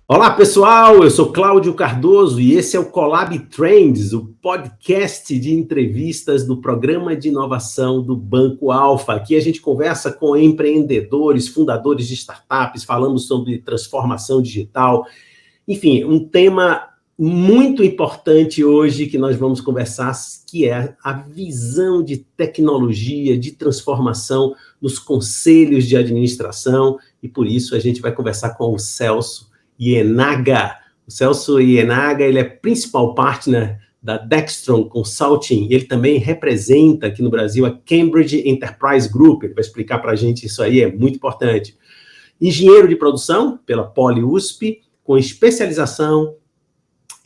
Olá, pessoal, eu sou Cláudio Cardoso e esse é o Collab Trends, o podcast de entrevistas do Programa de Inovação do Banco Alfa. Aqui a gente conversa com empreendedores, fundadores de startups, falamos sobre transformação digital. Enfim, um tema muito importante hoje que nós vamos conversar, que é a visão de tecnologia, de transformação nos conselhos de administração, e por isso a gente vai conversar com o Celso Ienaga. O Celso Ienaga, ele é principal partner da Dextron Consulting, ele também representa aqui no Brasil a Cambridge Enterprise Group, ele vai explicar para a gente isso aí, é muito importante. Engenheiro de produção pela Poli-USP, com especialização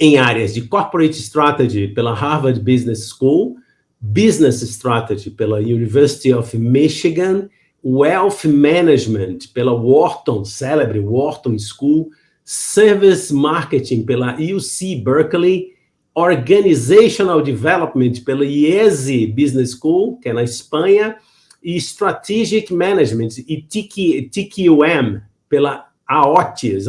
em áreas de Corporate Strategy pela Harvard Business School, Business Strategy pela University of Michigan, Wealth Management pela Wharton, célebre Wharton School, Service Marketing pela UC Berkeley, Organizational Development pela IESE Business School, que é na Espanha, e Strategic Management e TQM pela AOTIS,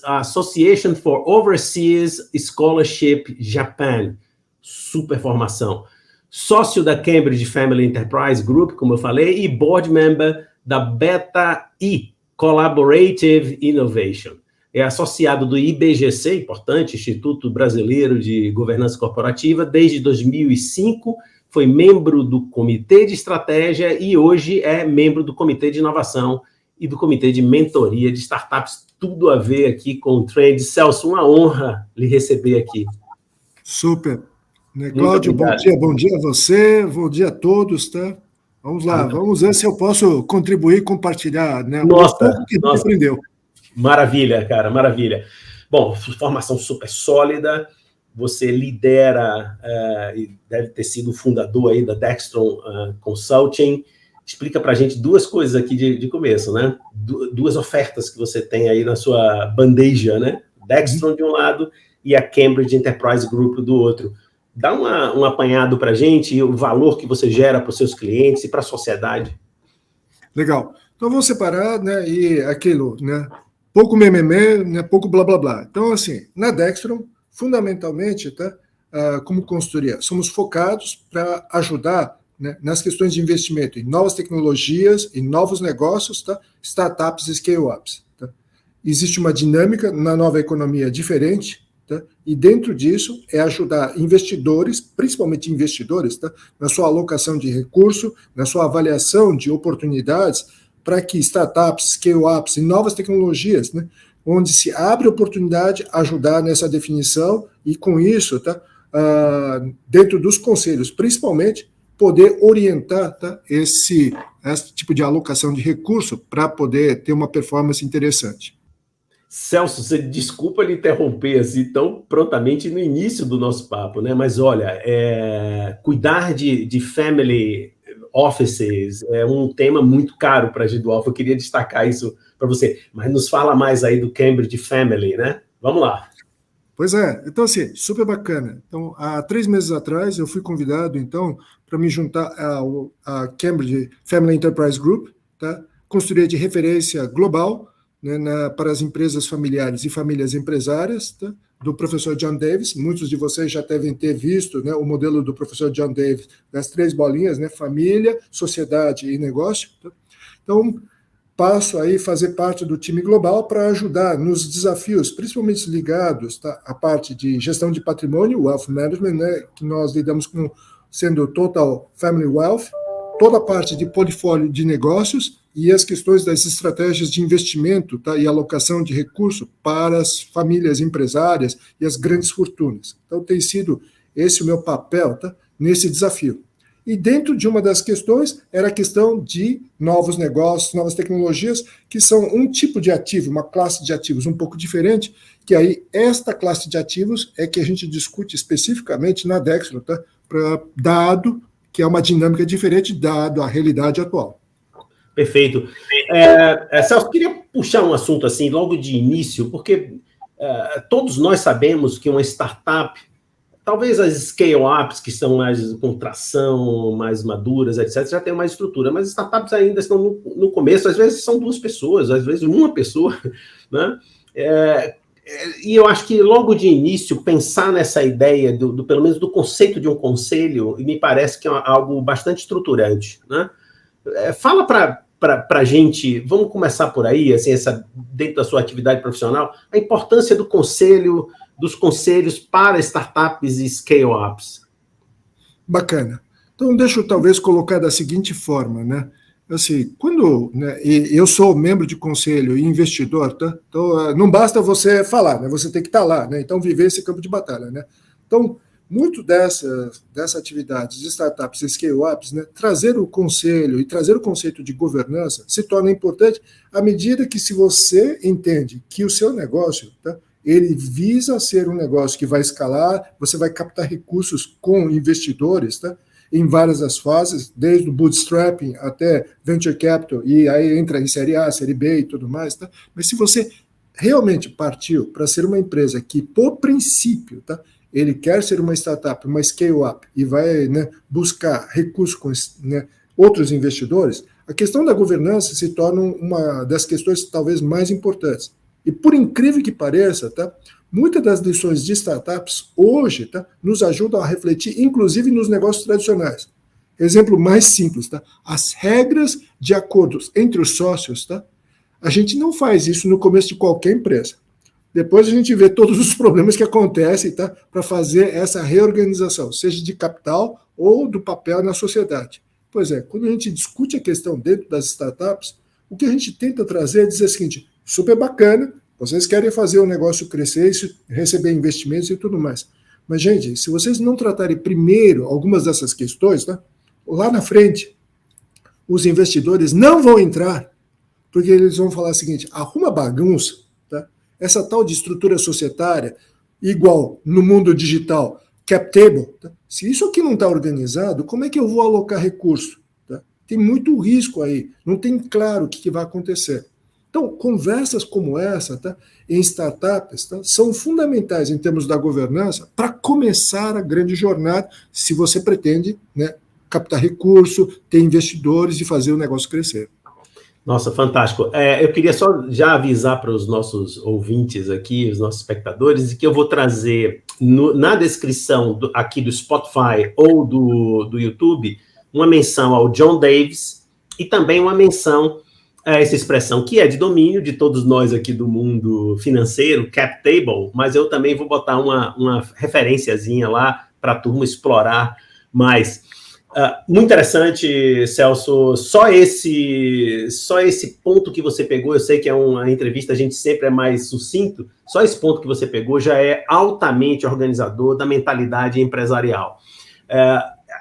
Association for Overseas Scholarship Japan, super formação. Sócio da Cambridge Family Enterprise Group, como eu falei, e board member da Beta E, Collaborative Innovation. É associado do IBGC, importante, Instituto Brasileiro de Governança Corporativa, desde 2005, foi membro do Comitê de Estratégia e hoje é membro do Comitê de Inovação e do Comitê de Mentoria de Startups, tudo a ver aqui com o Trend. Celso, uma honra lhe receber aqui. Super. Cláudio, bom dia a você, bom dia a todos, tá? Vamos lá, vamos ver se eu posso contribuir e compartilhar, né? Nossa, um pouco que você aprendeu. Maravilha, cara, maravilha. Bom, formação super sólida, você lidera, e deve ter sido o fundador aí da Dextron Consulting. Explica para a gente duas coisas aqui de começo, né? Duas ofertas que você tem aí na sua bandeja, né? Dextron de um lado e a Cambridge Enterprise Group do outro. Dá um apanhado para a gente e o valor que você gera para os seus clientes e para a sociedade. Legal. Então, vamos separar, né? E aquilo, né? Pouco mimimi, né? Pouco blá, blá, blá. Então, assim, na Dextron, fundamentalmente, tá? Como consultoria, somos focados para ajudar, né, nas questões de investimento em novas tecnologias, em novos negócios, tá? Startups e scale-ups. Tá? Existe uma dinâmica na nova economia diferente, tá? E dentro disso é ajudar investidores, principalmente investidores, tá? Na sua alocação de recurso, na sua avaliação de oportunidades, para que startups, scale-ups e novas tecnologias, né, onde se abre oportunidade, ajudar nessa definição e com isso, tá? Dentro dos conselhos, principalmente, poder orientar, tá, esse tipo de alocação de recurso para poder ter uma performance interessante. Celso, você desculpa lhe interromper assim tão prontamente no início do nosso papo, né? Mas olha, cuidar de family offices é um tema muito caro para a G do Alfa. Eu queria destacar isso para você. Mas nos fala mais aí do Cambridge Family, né? Vamos lá. Pois é, então assim, super bacana. Então, há 3 meses atrás, eu fui convidado, então, para me juntar à Cambridge Family Enterprise Group, tá? Consultoria de referência global, né, para as empresas familiares e famílias empresárias, tá? Do professor John Davis. Muitos de vocês já devem ter visto, né, o modelo do professor John Davis, das 3 bolinhas, né, família, sociedade e negócio. Tá? Então, passo aí a fazer parte do time global para ajudar nos desafios, principalmente ligados, tá, à parte de gestão de patrimônio, Wealth Management, né, que nós lidamos com sendo Total Family Wealth, toda a parte de portfólio de negócios e as questões das estratégias de investimento, tá, e alocação de recurso para as famílias empresárias e as grandes fortunas. Então, tem sido esse o meu papel, tá, nesse desafio. E dentro de uma das questões era a questão de novos negócios, novas tecnologias, que são um tipo de ativo, uma classe de ativos um pouco diferente, que aí esta classe de ativos é que a gente discute especificamente na Dextron, tá? Dado que é uma dinâmica diferente, dado a realidade atual. Perfeito. Celso, queria puxar um assunto assim logo de início, porque todos nós sabemos que uma startup, talvez as scale-ups, que são mais com tração, mais maduras, etc., já tem mais estrutura, mas startups ainda estão no começo, às vezes são 2 pessoas, às vezes uma pessoa, né? E eu acho que logo de início pensar nessa ideia pelo menos do conceito de um conselho me parece que é algo bastante estruturante, né? Fala para a gente, vamos começar por aí, assim, dentro da sua atividade profissional, a importância dos conselhos para startups e scale-ups. Bacana. Então, deixa eu talvez colocar da seguinte forma, né? Assim, né, eu sou membro de conselho e investidor, tá? Então, não basta você falar, né? Você tem que estar lá, né? Então, viver esse campo de batalha, né? Então, muito dessa atividade de startups e scale-ups, né, trazer o conselho e trazer o conceito de governança se torna importante à medida que, se você entende que o seu negócio, tá, ele visa ser um negócio que vai escalar, você vai captar recursos com investidores, tá, em várias das fases, desde o bootstrapping até venture capital, e aí entra em série A, série B e tudo mais, tá? Mas se você realmente partiu para ser uma empresa que, por princípio, tá, ele quer ser uma startup, uma scale-up, e vai, né, buscar recursos com, né, outros investidores, a questão da governança se torna uma das questões talvez mais importantes. E por incrível que pareça, tá, muitas das lições de startups hoje, tá, nos ajudam a refletir, inclusive nos negócios tradicionais. Exemplo mais simples, tá? As regras de acordos entre os sócios, tá? A gente não faz isso no começo de qualquer empresa. Depois a gente vê todos os problemas que acontecem, tá, para fazer essa reorganização, seja de capital ou do papel na sociedade. Pois é, quando a gente discute a questão dentro das startups, o que a gente tenta trazer é dizer o seguinte: super bacana, vocês querem fazer o negócio crescer, receber investimentos e tudo mais. Mas, gente, se vocês não tratarem primeiro algumas dessas questões, tá, lá na frente, os investidores não vão entrar, porque eles vão falar o seguinte: arruma bagunça, tá? Essa tal de estrutura societária, igual no mundo digital, cap table, tá? Se isso aqui não está organizado, como é que eu vou alocar recurso? Tá? Tem muito risco aí, não tem claro o que vai acontecer. Então, conversas como essa, tá, em startups, tá, são fundamentais em termos da governança para começar a grande jornada, se você pretende, né, captar recurso, ter investidores e fazer o negócio crescer. Nossa, fantástico. Eu queria só já avisar para os nossos ouvintes aqui, os nossos espectadores, que eu vou trazer na descrição aqui do Spotify ou do YouTube uma menção ao John Davis e também uma menção a essa expressão que é de domínio de todos nós aqui do mundo financeiro, cap table, mas eu também vou botar uma referenciazinha lá para a turma explorar mais. Muito interessante, Celso. Só esse ponto que você pegou, eu sei que é uma entrevista, a gente sempre é mais sucinto, só esse ponto que você pegou já é altamente organizador da mentalidade empresarial.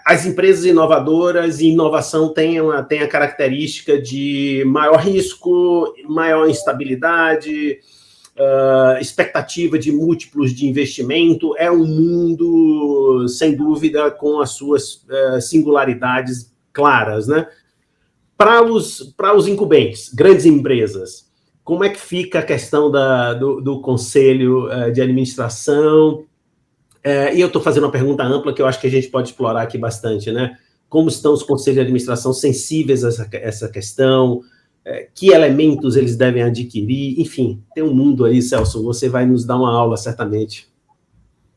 As empresas inovadoras e inovação têm a característica de maior risco, maior instabilidade, expectativa de múltiplos de investimento. É um mundo, sem dúvida, com as suas singularidades claras, né? Para os incumbentes, grandes empresas, como é que fica a questão do conselho de administração? E eu estou fazendo uma pergunta ampla que eu acho que a gente pode explorar aqui bastante, né? Como estão os conselhos de administração sensíveis a essa questão? Que elementos eles devem adquirir? Enfim, tem um mundo aí, Celso, você vai nos dar uma aula, certamente.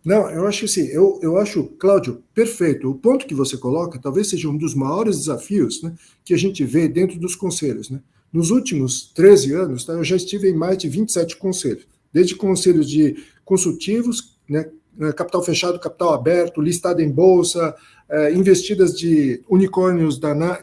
Não, eu acho assim, eu acho, Cláudio, perfeito. O ponto que você coloca talvez seja um dos maiores desafios, né, que a gente vê dentro dos conselhos, né? Nos últimos 13 anos, tá, eu já estive em mais de 27 conselhos, desde conselhos de consultivos, né, capital fechado, capital aberto, listado em bolsa, investidas de unicórnios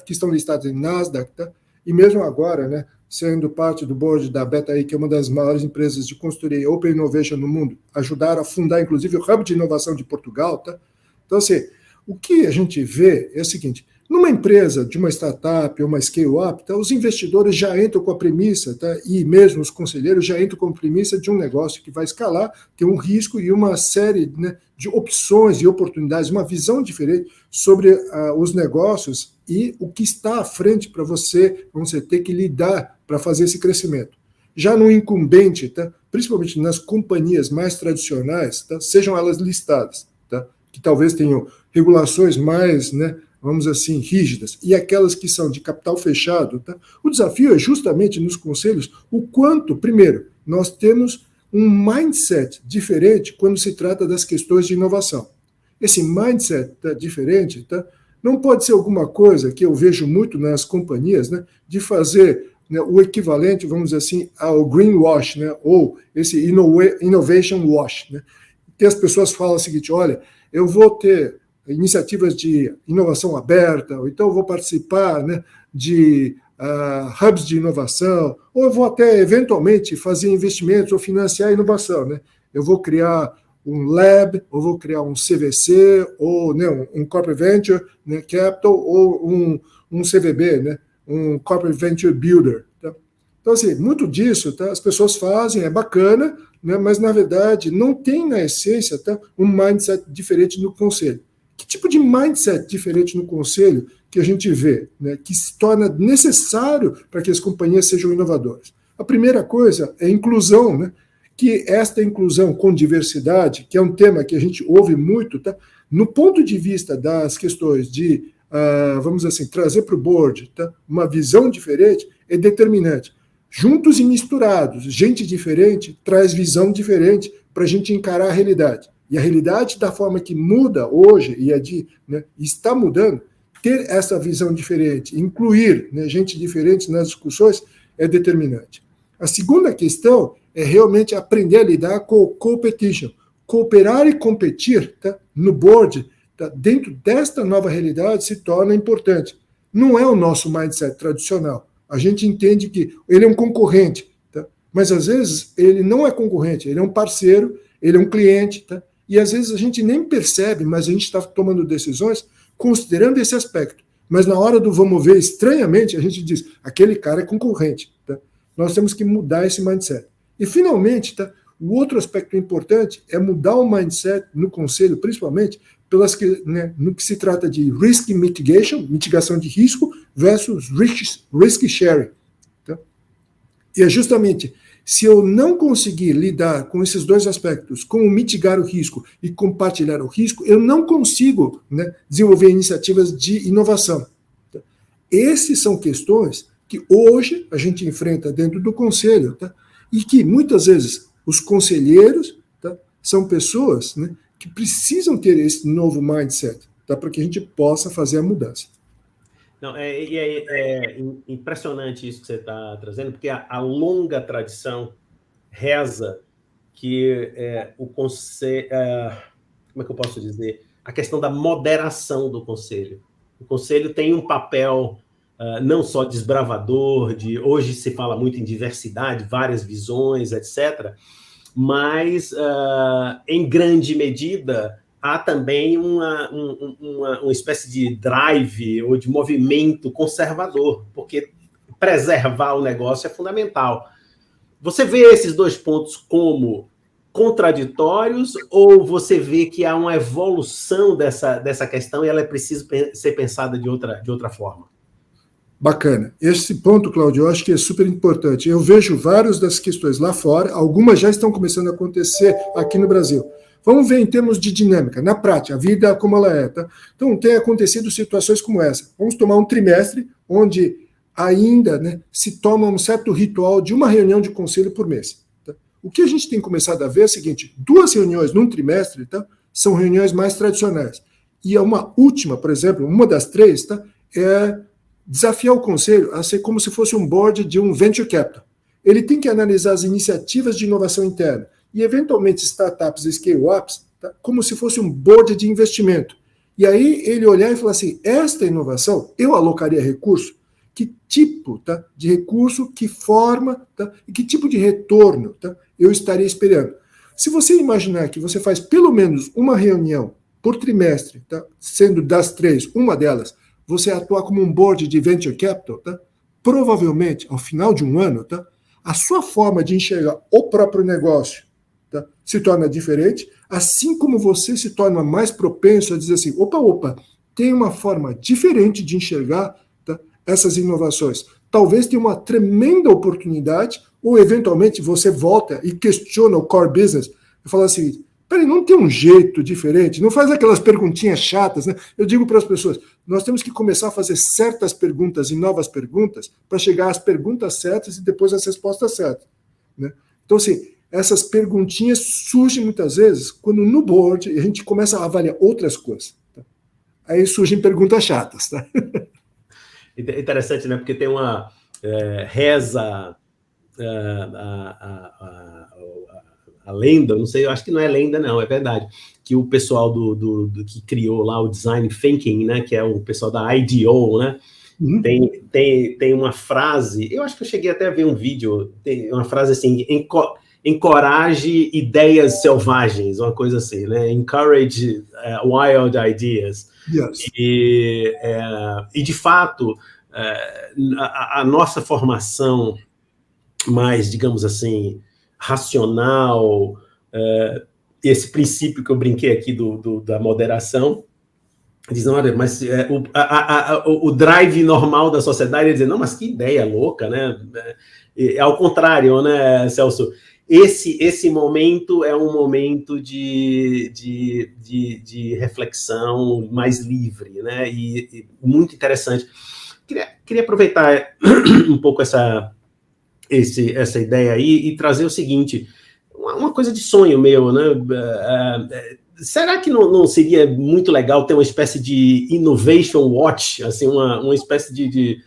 que estão listados em Nasdaq, tá? E mesmo agora, né, sendo parte do board da BetaI, que é uma das maiores empresas de consultoria Open Innovation no mundo, ajudaram a fundar, inclusive, o Hub de Inovação de Portugal, tá? Então, assim, o que a gente vê é o seguinte: numa empresa de uma startup ou uma scale-up, tá, os investidores já entram com a premissa, tá, e mesmo os conselheiros já entram com a premissa de um negócio que vai escalar, tem um risco e uma série, né, de opções e oportunidades, uma visão diferente sobre os negócios e o que está à frente para você ter que lidar para fazer esse crescimento. Já no incumbente, tá, principalmente nas companhias mais tradicionais, tá, sejam elas listadas, tá, que talvez tenham regulações mais, né, vamos assim, rígidas, e aquelas que são de capital fechado, tá? O desafio é justamente nos conselhos o quanto, primeiro, nós temos um mindset diferente quando se trata das questões de inovação. Esse mindset diferente não pode ser alguma coisa que eu vejo muito nas companhias, né, de fazer, né, o equivalente, vamos dizer assim, ao greenwash, né, ou esse innovation wash. Né, que as pessoas falam o seguinte: olha, eu vou ter iniciativas de inovação aberta, ou então eu vou participar, né, de hubs de inovação, ou eu vou até, eventualmente, fazer investimentos ou financiar a inovação. Né? Eu vou criar um lab, ou vou criar um CVC, ou, né, um Corporate Venture, né, Capital, ou um CVB, né, um Corporate Venture Builder. Tá? Então, assim, muito disso as pessoas fazem, é bacana, né, mas, na verdade, não tem, na essência, um mindset diferente no conselho. Que tipo de mindset diferente no conselho que a gente vê, né, que se torna necessário para que as companhias sejam inovadoras? A primeira coisa é inclusão, né? Que esta inclusão com diversidade, que é um tema que a gente ouve muito, no ponto de vista das questões de, vamos dizer assim, trazer para o board uma visão diferente, é determinante. Juntos e misturados, gente diferente traz visão diferente para a gente encarar a realidade. E a realidade, da forma que muda hoje, né, está mudando, ter essa visão diferente, incluir, né, gente diferente nas discussões, é determinante. A segunda questão é realmente aprender a lidar com o competition. Cooperar e competir no board, dentro desta nova realidade, se torna importante. Não é o nosso mindset tradicional. A gente entende que ele é um concorrente, mas às vezes ele não é concorrente, ele é um parceiro, ele é um cliente, e às vezes a gente nem percebe, mas a gente está tomando decisões considerando esse aspecto. Mas na hora do vamos ver, estranhamente, a gente diz, aquele cara é concorrente. Nós temos que mudar esse mindset. E, finalmente, o outro aspecto importante é mudar o mindset no conselho, principalmente no que se trata de risk mitigation, mitigação de risco, versus risk sharing. E é justamente, se eu não conseguir lidar com esses dois aspectos, como mitigar o risco e compartilhar o risco, eu não consigo, né, desenvolver iniciativas de inovação. Essas são questões que hoje a gente enfrenta dentro do conselho, e que muitas vezes os conselheiros são pessoas, né, que precisam ter esse novo mindset para que a gente possa fazer a mudança. Não, é impressionante isso que você está trazendo, porque a longa tradição reza que o conselho, como é que eu posso dizer? A questão da moderação do conselho. O conselho tem um papel não só desbravador, hoje se fala muito em diversidade, várias visões, etc., mas, em grande medida, há também uma espécie de drive ou de movimento conservador, porque preservar o negócio é fundamental. Você vê esses dois pontos como contraditórios ou você vê que há uma evolução dessa questão e ela é preciso ser pensada de outra forma? Bacana. Esse ponto, Cláudio, eu acho que é super importante. Eu vejo várias das questões lá fora, algumas já estão começando a acontecer aqui no Brasil. Vamos ver em termos de dinâmica, na prática, a vida como ela é. Então, tem acontecido situações como essa. Vamos tomar um trimestre onde ainda, né, se toma um certo ritual de uma reunião de conselho por mês. O que a gente tem começado a ver é o seguinte: 2 reuniões num trimestre são reuniões mais tradicionais. E uma última, por exemplo, uma das 3, é desafiar o conselho a ser como se fosse um board de um venture capital. Ele tem que analisar as iniciativas de inovação interna e, eventualmente, startups e scale-ups, como se fosse um board de investimento. E aí ele olhar e falar assim, esta inovação, eu alocaria recurso? Que tipo de recurso, que forma, e que tipo de retorno eu estaria esperando? Se você imaginar que você faz pelo menos uma reunião por trimestre, sendo das 3, uma delas, você atuar como um board de venture capital, provavelmente, ao final de um ano, a sua forma de enxergar o próprio negócio se torna diferente, assim como você se torna mais propenso a dizer assim, opa, tem uma forma diferente de enxergar essas inovações. Talvez tenha uma tremenda oportunidade, ou eventualmente você volta e questiona o core business e fala assim, peraí, não tem um jeito diferente? Não faz aquelas perguntinhas chatas, né? Eu digo para as pessoas, nós temos que começar a fazer certas perguntas e novas perguntas para chegar às perguntas certas e depois às respostas certas, né? Então, assim, essas perguntinhas surgem muitas vezes quando no board a gente começa a avaliar outras coisas. Tá? Aí surgem perguntas chatas. Tá? Interessante, né? Porque tem uma reza a lenda, não sei, eu acho que não é lenda, não, é verdade, que o pessoal do que criou lá o Design Thinking, né? Que é o pessoal da IDEO, né? Uhum. Tem uma frase, eu acho que eu cheguei até a ver um vídeo, tem uma frase assim, encoraje ideias selvagens, uma coisa assim, né? Encourage wild ideas. Yes. E de fato, a nossa formação mais, digamos assim, racional, esse princípio que eu brinquei aqui da moderação, diz, olha, mas o drive normal da sociedade é dizer, não, mas que ideia louca, né? Ao contrário, né, Celso? Esse momento é um momento de reflexão mais livre, né? E muito interessante. Queria aproveitar um pouco essa ideia aí e trazer o seguinte, uma coisa de sonho meu, né? Será que não seria muito legal ter uma espécie de innovation watch, assim, uma espécie de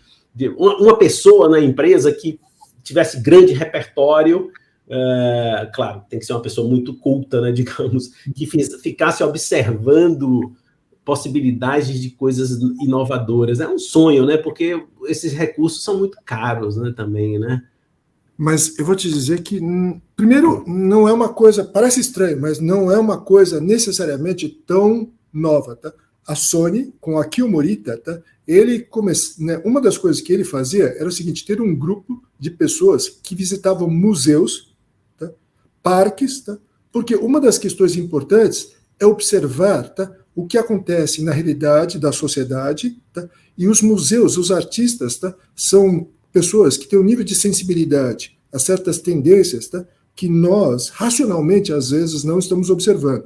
uma pessoa na empresa que tivesse grande repertório, claro, tem que ser uma pessoa muito culta, né, digamos, que ficasse observando possibilidades de coisas inovadoras. É um sonho, né, porque esses recursos são muito caros, né, também, né? Mas eu vou te dizer que, primeiro, não é uma coisa, parece estranho, mas não é uma coisa necessariamente tão nova, tá? A Sony, com a Akio Morita, tá? Uma das coisas que ele fazia era o seguinte, ter um grupo de pessoas que visitavam museus, tá? Parques, tá? Porque uma das questões importantes é observar, tá? O que acontece na realidade da sociedade, tá? E os museus, os artistas, tá? São pessoas que têm um nível de sensibilidade a certas tendências, tá? Que nós, racionalmente, às vezes, não estamos observando.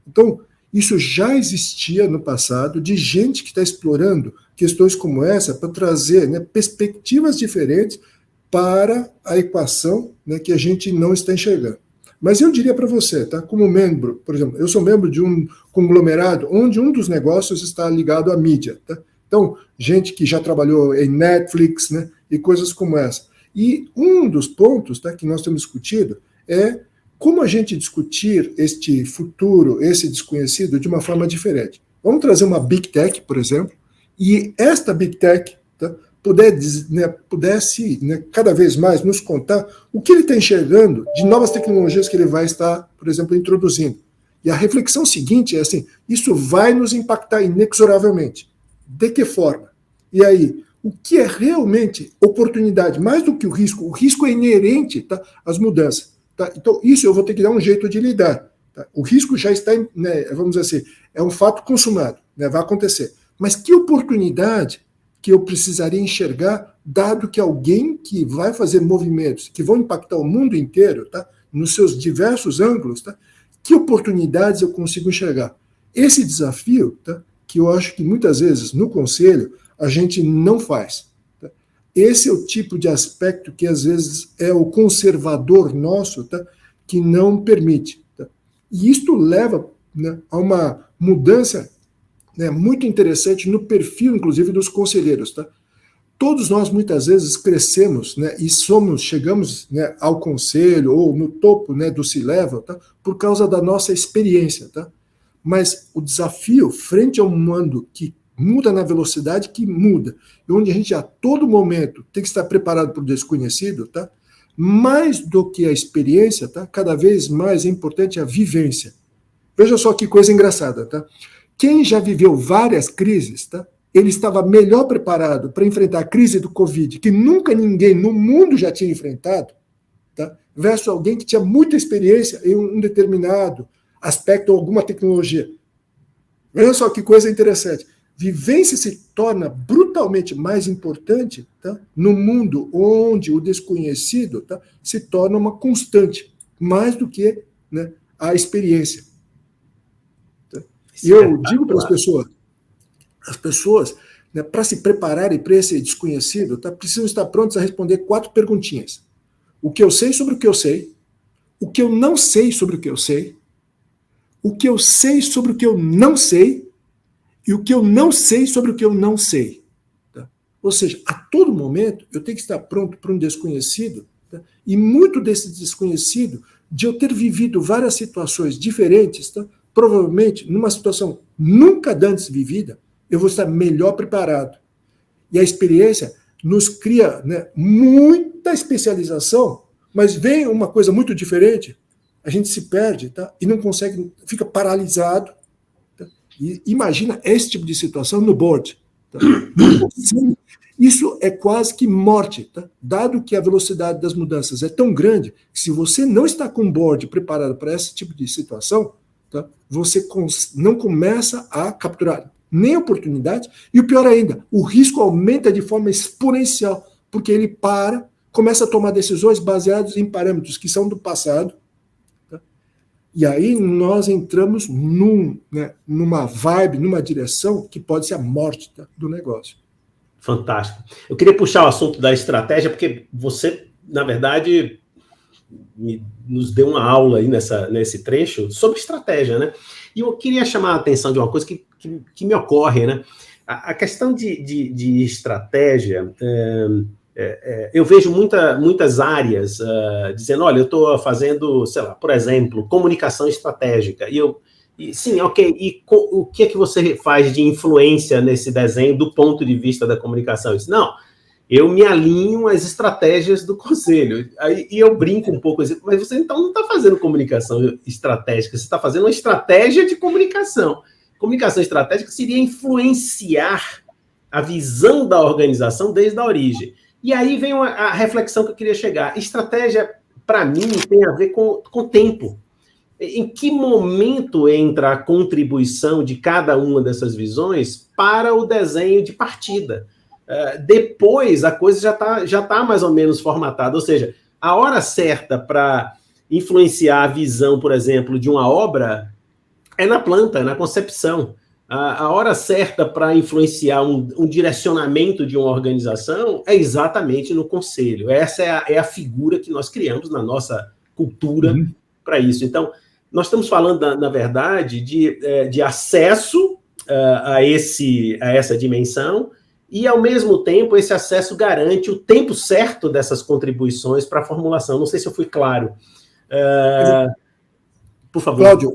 Então, isso já existia no passado, de gente que está explorando questões como essa para trazer, né, perspectivas diferentes para a equação, né, que a gente não está enxergando. Mas eu diria para você, tá? Como membro, por exemplo, eu sou membro de um conglomerado onde um dos negócios está ligado à mídia, tá? Então, gente que já trabalhou em Netflix, né, e coisas como essa. E um dos pontos, tá, que nós temos discutido é como a gente discutir este futuro, esse desconhecido, de uma forma diferente. Vamos trazer uma Big Tech, por exemplo, e esta Big Tech, tá, pudesse, né, cada vez mais nos contar o que ele está enxergando de novas tecnologias que ele vai estar, por exemplo, introduzindo. E a reflexão seguinte é assim, isso vai nos impactar inexoravelmente. De que forma? E aí, o que é realmente oportunidade, mais do que o risco é inerente, tá, às mudanças. Tá? Então, isso eu vou ter que dar um jeito de lidar. Tá? O risco já está, né, vamos dizer assim, é um fato consumado, né, vai acontecer. Mas que oportunidade que eu precisaria enxergar, dado que alguém que vai fazer movimentos que vão impactar o mundo inteiro, tá, nos seus diversos ângulos, tá, que oportunidades eu consigo enxergar? Esse desafio, tá, que eu acho que muitas vezes no conselho a gente não faz. Tá? Esse é o tipo de aspecto que às vezes é o conservador nosso, tá, que não permite. Tá? E isto leva, né, a uma mudança, né, muito interessante no perfil, inclusive, dos conselheiros. Tá? Todos nós, muitas vezes, crescemos, né, e chegamos, né, ao conselho ou no topo, né, do C-Level, tá, por causa da nossa experiência. Tá? Mas o desafio, frente a um mundo que muda na velocidade que muda, e onde a gente a todo momento tem que estar preparado para o desconhecido, tá? Mais do que a experiência, tá? Cada vez mais é importante a vivência. Veja só que coisa engraçada, tá? Quem já viveu várias crises, tá? Ele estava melhor preparado para enfrentar a crise do Covid, que nunca ninguém no mundo já tinha enfrentado, tá? Versus alguém que tinha muita experiência em um determinado aspecto ou alguma tecnologia. Veja só que coisa interessante. Vivência se torna brutalmente mais importante, tá, no mundo onde o desconhecido, tá, se torna uma constante, mais do que, né, a experiência. Tá? E eu digo para as pessoas, né, para se prepararem para esse desconhecido, tá, precisam estar prontos a responder 4 perguntinhas. O que eu sei sobre o que eu sei, o que eu não sei sobre o que eu sei sobre o que eu não sei e o que eu não sei sobre o que eu não sei. Tá? Ou seja, a todo momento eu tenho que estar pronto para um desconhecido, tá? E muito desse desconhecido, de eu ter vivido várias situações diferentes, tá? Provavelmente, numa situação nunca antes vivida, eu vou estar melhor preparado. E a experiência nos cria, né, muita especialização, mas vem uma coisa muito diferente, a gente se perde, tá? E não consegue, fica paralisado. Tá? E imagina esse tipo de situação no board. Tá? Isso é quase que morte, tá? Dado que a velocidade das mudanças é tão grande, que se você não está com o board preparado para esse tipo de situação, tá? Você não começa a capturar nem oportunidade, e o pior ainda, o risco aumenta de forma exponencial, porque ele começa a tomar decisões baseadas em parâmetros que são do passado, tá? E aí nós entramos numa vibe, numa direção que pode ser a morte, tá, do negócio. Fantástico. Eu queria puxar o assunto da estratégia, porque você, na verdade, nos deu uma aula aí nesse trecho sobre estratégia, né? E eu queria chamar a atenção de uma coisa que me ocorre, né? A questão de estratégia, eu vejo muitas áreas dizendo, olha, eu estou fazendo, sei lá, por exemplo, comunicação estratégica, sim, ok, e o que é que você faz de influência nesse desenho do ponto de vista da comunicação? Eu disse, não, eu me alinho às estratégias do conselho. E eu brinco um pouco, mas você então não está fazendo comunicação estratégica, você está fazendo uma estratégia de comunicação. Comunicação estratégica seria influenciar a visão da organização desde a origem. E aí vem a reflexão que eu queria chegar. Estratégia, para mim, tem a ver com tempo. Em que momento entra a contribuição de cada uma dessas visões para o desenho de partida? Depois, a coisa já tá mais ou menos formatada. Ou seja, a hora certa para influenciar a visão, por exemplo, de uma obra é na planta, na concepção. A hora certa para influenciar um direcionamento de uma organização é exatamente no conselho. Essa é a figura que nós criamos na nossa cultura para isso. Então, nós estamos falando, na verdade, de acesso a essa dimensão e, ao mesmo tempo, esse acesso garante o tempo certo dessas contribuições para a formulação. Não sei se eu fui claro. Por favor. Cláudio,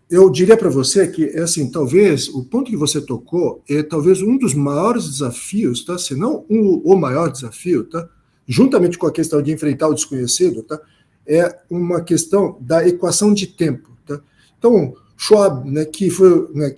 eu diria para você que, assim, talvez o ponto que você tocou é talvez um dos maiores desafios, tá? Se não o maior desafio, tá? Juntamente com a questão de enfrentar o desconhecido, tá? É uma questão da equação de tempo. Tá? Então, Schwab, né, que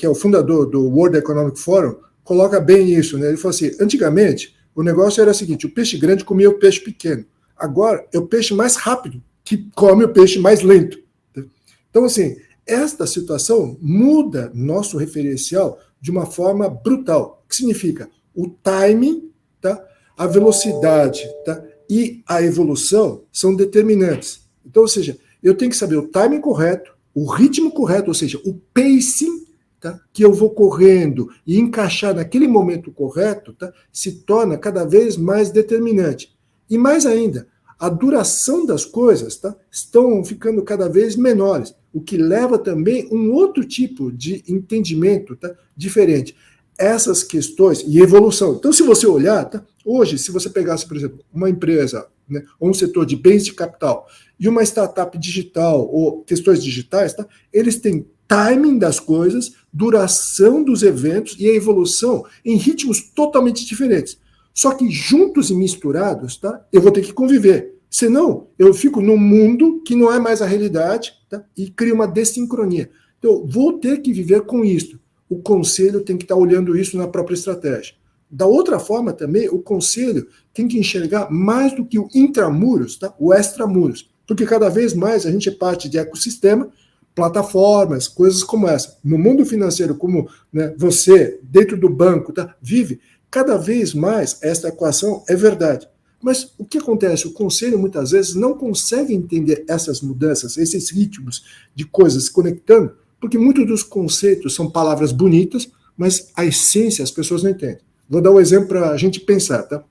é o fundador do World Economic Forum, coloca bem isso. Né? Ele falou assim, antigamente, o negócio era o seguinte, o peixe grande comia o peixe pequeno. Agora, é o peixe mais rápido que come o peixe mais lento. Tá? Então, assim, esta situação muda nosso referencial de uma forma brutal. O que significa? O timing, tá? A velocidade, tá? E a evolução são determinantes. Então, ou seja, eu tenho que saber o timing correto, o ritmo correto, ou seja, o pacing, tá, que eu vou correndo e encaixar naquele momento correto, tá, se torna cada vez mais determinante. E mais ainda, a duração das coisas, tá, estão ficando cada vez menores, o que leva também um outro tipo de entendimento, tá, diferente. Essas questões e evolução. Então, se você olhar, tá, hoje, se você pegasse, por exemplo, uma empresa, né, ou um setor de bens de capital e uma startup digital ou questões digitais, tá, eles têm timing das coisas, duração dos eventos e a evolução em ritmos totalmente diferentes. Só que juntos e misturados, tá, eu vou ter que conviver. Senão, eu fico num mundo que não é mais a realidade, tá, e cria uma dessincronia. Então, vou ter que viver com isso. O conselho tem que estar olhando isso na própria estratégia. Da outra forma também, o conselho tem que enxergar mais do que o intramuros, tá? O extramuros, porque cada vez mais a gente é parte de ecossistema, plataformas, coisas como essa. No mundo financeiro, como, né, você, dentro do banco, tá, vive, cada vez mais esta equação é verdade. Mas o que acontece? O conselho, muitas vezes, não consegue entender essas mudanças, esses ritmos de coisas se conectando, porque muitos dos conceitos são palavras bonitas, mas a essência as pessoas não entendem. Vou dar um exemplo para a gente pensar, tá?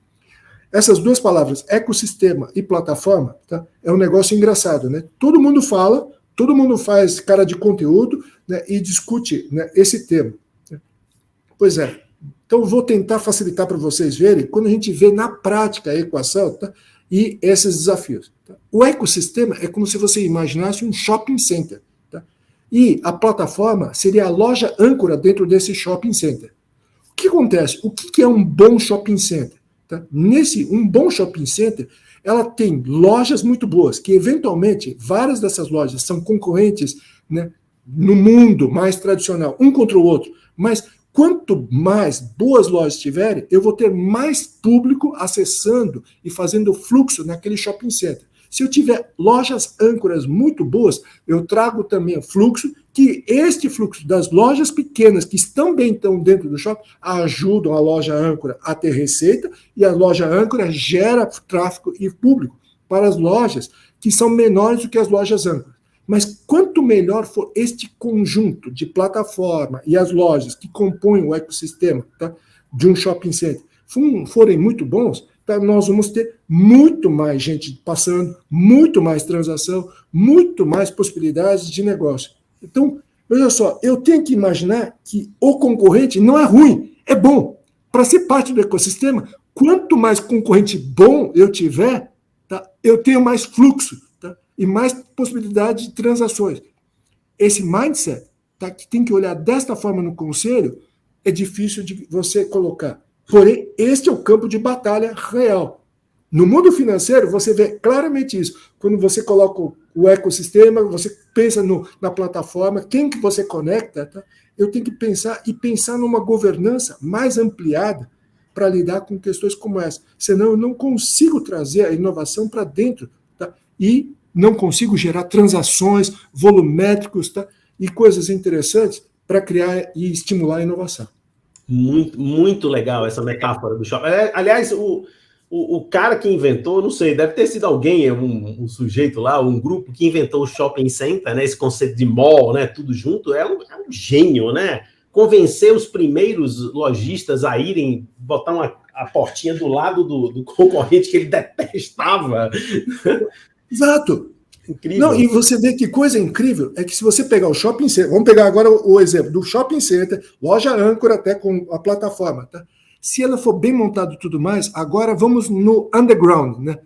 essas duas palavras, ecossistema e plataforma, tá? É um negócio engraçado, né? Todo mundo fala, todo mundo faz cara de conteúdo, né, e discute, né, esse tema. Pois é. Então, eu vou tentar facilitar para vocês verem quando a gente vê na prática a equação, tá? E esses desafios. Tá? O ecossistema é como se você imaginasse um shopping center. Tá? E a plataforma seria a loja âncora dentro desse shopping center. O que acontece? O que é um bom shopping center? Tá? Um bom shopping center, ela tem lojas muito boas, que eventualmente várias dessas lojas são concorrentes, né, no mundo mais tradicional, um contra o outro, mas quanto mais boas lojas tiverem, eu vou ter mais público acessando e fazendo fluxo naquele shopping center. Se eu tiver lojas âncoras muito boas, eu trago também o fluxo, que este fluxo das lojas pequenas que também estão dentro do shopping ajudam a loja âncora a ter receita e a loja âncora gera tráfego e público para as lojas que são menores do que as lojas âncoras. Mas quanto melhor for este conjunto de plataforma e as lojas que compõem o ecossistema, tá, de um shopping center forem muito bons, tá, nós vamos ter muito mais gente passando, muito mais transação, muito mais possibilidades de negócio. Então, veja só, eu tenho que imaginar que o concorrente não é ruim, é bom. Para ser parte do ecossistema, quanto mais concorrente bom eu tiver, tá, eu tenho mais fluxo, tá, e mais possibilidade de transações. Esse mindset, tá, que tem que olhar desta forma no conselho, é difícil de você colocar. Porém, este é o campo de batalha real. No mundo financeiro, você vê claramente isso. Quando você coloca o ecossistema, você pensa na plataforma, quem que você conecta, tá? Eu tenho que pensar numa governança mais ampliada para lidar com questões como essa. Senão eu não consigo trazer a inovação para dentro, tá? E não consigo gerar transações, volumétricos, tá? E coisas interessantes para criar e estimular a inovação. Muito, muito legal essa metáfora do shopping. Aliás, o cara que inventou, não sei, deve ter sido alguém, um sujeito lá, um grupo que inventou o shopping center, né? Esse conceito de mall, né? Tudo junto, é um gênio, né? Convencer os primeiros lojistas a irem botar a portinha do lado do concorrente que ele detestava. Exato. Incrível. Não, e você vê que coisa incrível é que se você pegar o shopping center, vamos pegar agora o exemplo do shopping center, loja âncora até com a plataforma, tá? Se ela for bem montada e tudo mais, agora vamos no underground, né?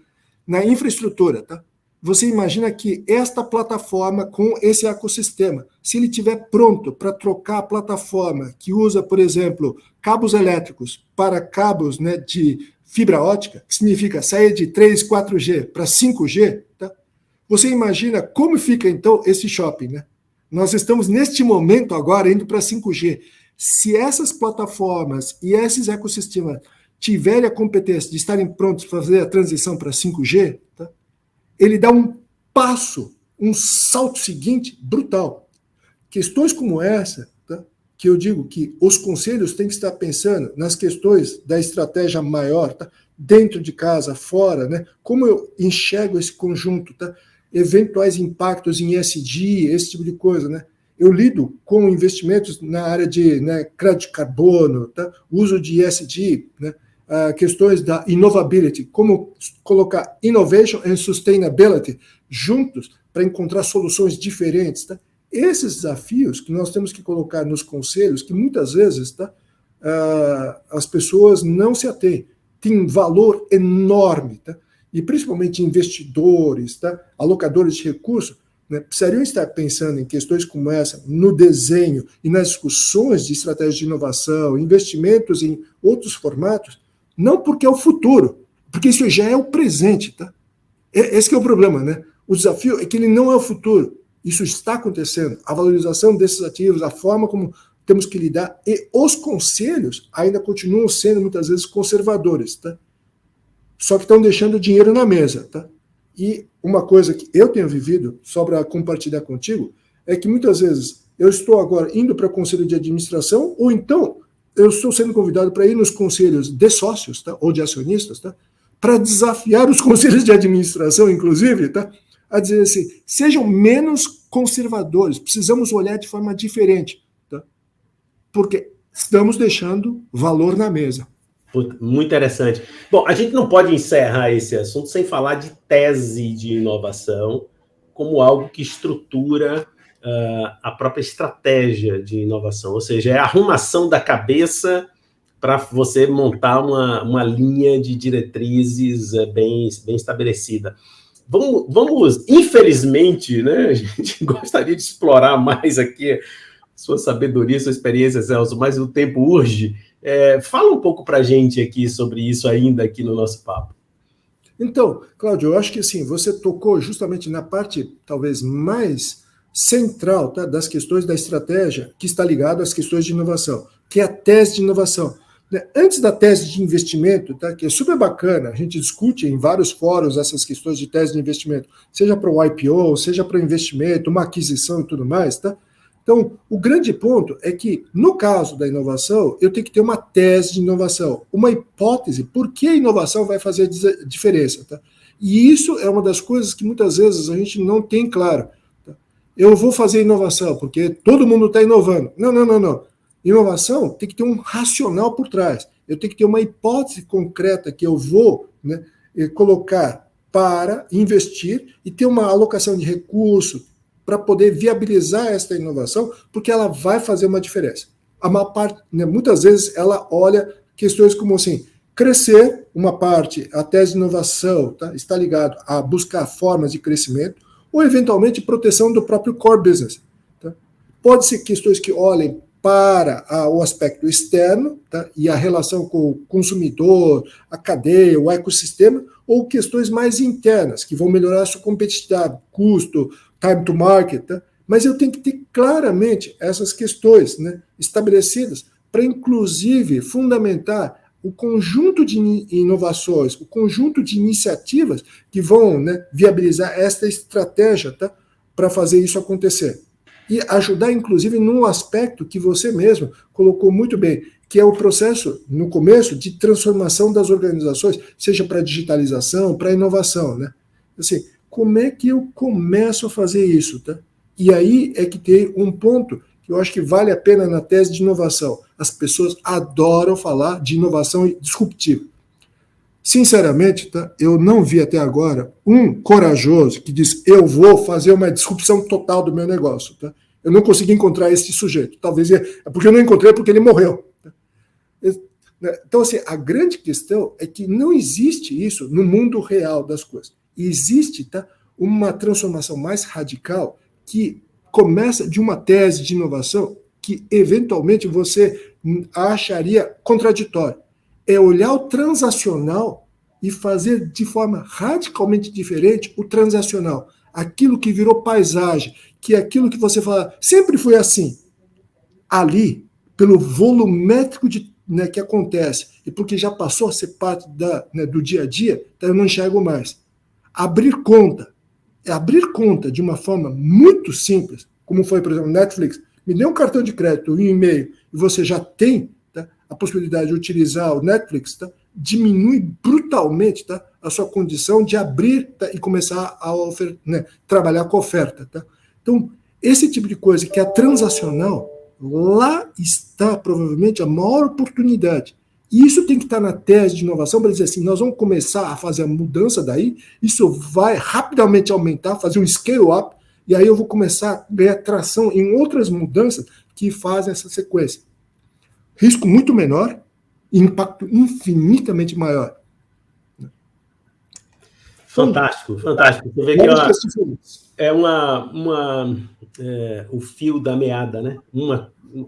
Na infraestrutura, tá? Você imagina que esta plataforma com esse ecossistema, se ele estiver pronto para trocar a plataforma que usa, por exemplo, cabos elétricos para cabos, né, de fibra ótica, que significa sair de 3, 4G para 5G, tá? Você imagina como fica, então, esse shopping, né? Nós estamos, neste momento, agora, indo para 5G. Se essas plataformas e esses ecossistemas tiverem a competência de estarem prontos para fazer a transição para 5G, tá? Ele dá um passo, um salto seguinte brutal. Questões como essa, tá? Que eu digo que os conselhos têm que estar pensando nas questões da estratégia maior, tá? Dentro de casa, fora, né? Como eu enxergo esse conjunto, tá? Eventuais impactos em ESG, esse tipo de coisa, né? Eu lido com investimentos na área de, né, crédito de carbono, tá? Uso de ESG, né? Questões da innovability, como colocar innovation and sustainability juntos para encontrar soluções diferentes, tá? Esses desafios que nós temos que colocar nos conselhos, que muitas vezes, tá, as pessoas não se atêm, tem valor enorme, tá? E principalmente investidores, tá? Alocadores de recursos, né, precisariam estar pensando em questões como essa no desenho e nas discussões de estratégias de inovação, investimentos em outros formatos, não porque é o futuro, porque isso já é o presente. Tá? Esse que é o problema, né? O desafio é que ele não é o futuro. Isso está acontecendo. A valorização desses ativos, a forma como temos que lidar, e os conselhos ainda continuam sendo muitas vezes conservadores, tá? Só que estão deixando dinheiro na mesa, tá? E uma coisa que eu tenho vivido, só para compartilhar contigo, é que muitas vezes eu estou agora indo para o conselho de administração, ou então eu estou sendo convidado para ir nos conselhos de sócios, tá? Ou de acionistas, tá? Para desafiar os conselhos de administração, inclusive, tá? A dizer assim, sejam menos conservadores, precisamos olhar de forma diferente, tá? Porque estamos deixando valor na mesa. Muito interessante. Bom, a gente não pode encerrar esse assunto sem falar de tese de inovação como algo que estrutura a própria estratégia de inovação, ou seja, é a arrumação da cabeça para você montar uma linha de diretrizes bem estabelecida. Vamos, infelizmente, né, a gente gostaria de explorar mais aqui sua sabedoria, sua experiência, Celso, mas o tempo urge. Fala um pouco para a gente aqui sobre isso ainda aqui no nosso papo. Então, Cláudio, eu acho que assim, você tocou justamente na parte talvez mais central, tá, das questões da estratégia, que está ligado às questões de inovação, que é a tese de inovação. Antes da tese de investimento, tá, que é super bacana, a gente discute em vários fóruns essas questões de tese de investimento, seja para o IPO, seja para o investimento, uma aquisição e tudo mais, tá? Então, o grande ponto é que, no caso da inovação, eu tenho que ter uma tese de inovação, uma hipótese, por que a inovação vai fazer diferença. Tá? E isso é uma das coisas que muitas vezes a gente não tem claro. Tá? Eu vou fazer inovação, porque todo mundo está inovando. Não. Inovação tem que ter um racional por trás. Eu tenho que ter uma hipótese concreta que eu vou, né, colocar para investir e ter uma alocação de recursos, para poder viabilizar essa inovação, porque ela vai fazer uma diferença. A maior parte, né, muitas vezes, ela olha questões como assim, crescer, uma parte, a tese de inovação tá, está ligado a buscar formas de crescimento, ou eventualmente proteção do próprio core business. Tá? Pode ser questões que olhem para o aspecto externo, tá, e a relação com o consumidor, a cadeia, o ecossistema, ou questões mais internas, que vão melhorar a sua competitividade, custo, time to market, tá? Mas eu tenho que ter claramente essas questões, né, estabelecidas para, inclusive, fundamentar o conjunto de inovações, o conjunto de iniciativas que vão, né, viabilizar esta estratégia, tá, para fazer isso acontecer. E ajudar, inclusive, num aspecto que você mesmo colocou muito bem, que é o processo, no começo, de transformação das organizações, seja para digitalização, para inovação, né? Assim, como é que eu começo a fazer isso, tá? E aí é que tem um ponto que eu acho que vale a pena na tese de inovação. As pessoas adoram falar de inovação disruptiva. Sinceramente, tá, eu não vi até agora um corajoso que diz, eu vou fazer uma disrupção total do meu negócio. Tá? Eu não consegui encontrar esse sujeito. Talvez é porque eu não encontrei, porque ele morreu. Tá? Então, assim, a grande questão é que não existe isso no mundo real das coisas. Existe, tá, uma transformação mais radical que começa de uma tese de inovação que, eventualmente, você acharia contraditória. É olhar o transacional e fazer de forma radicalmente diferente o transacional. Aquilo que virou paisagem, que é aquilo que você fala, sempre foi assim. Ali, pelo volumétrico né, que acontece, e porque já passou a ser parte do dia a dia, então eu não enxergo mais. Abrir conta de uma forma muito simples, como foi, por exemplo, Netflix, me dê um cartão de crédito, um e-mail, e você já tem, tá, a possibilidade de utilizar o Netflix, tá, diminui brutalmente, tá, a sua condição de abrir, tá, e começar a trabalhar com oferta. Tá? Então, esse tipo de coisa que é transacional, lá está provavelmente a maior oportunidade. E isso tem que estar na tese de inovação para dizer assim, nós vamos começar a fazer a mudança daí, isso vai rapidamente aumentar, fazer um scale-up, e aí eu vou começar a ganhar tração em outras mudanças que fazem essa sequência. Risco muito menor e impacto infinitamente maior. Fantástico, fantástico. Você vê que é o fio da meada, né?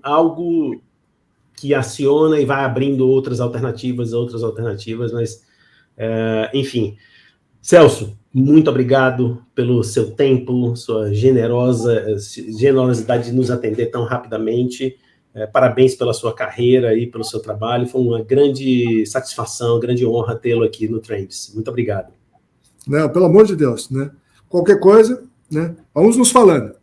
Algo que aciona e vai abrindo outras alternativas, mas, enfim. Celso, muito obrigado pelo seu tempo, sua generosidade de nos atender tão rapidamente. Parabéns pela sua carreira e pelo seu trabalho. Foi uma grande satisfação, grande honra tê-lo aqui no Trends. Muito obrigado. Não, pelo amor de Deus, né? Qualquer coisa, né? Vamos nos falando.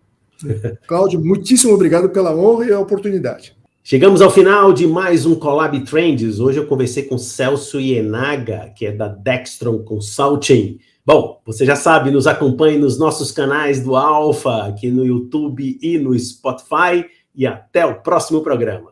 Cláudio, muitíssimo obrigado pela honra e a oportunidade. Chegamos ao final de mais um Collab Trends. Hoje eu conversei com Celso Ienaga, que é da Dextron Consulting. Bom, você já sabe, nos acompanhe nos nossos canais do Alfa, aqui no YouTube e no Spotify, e até o próximo programa.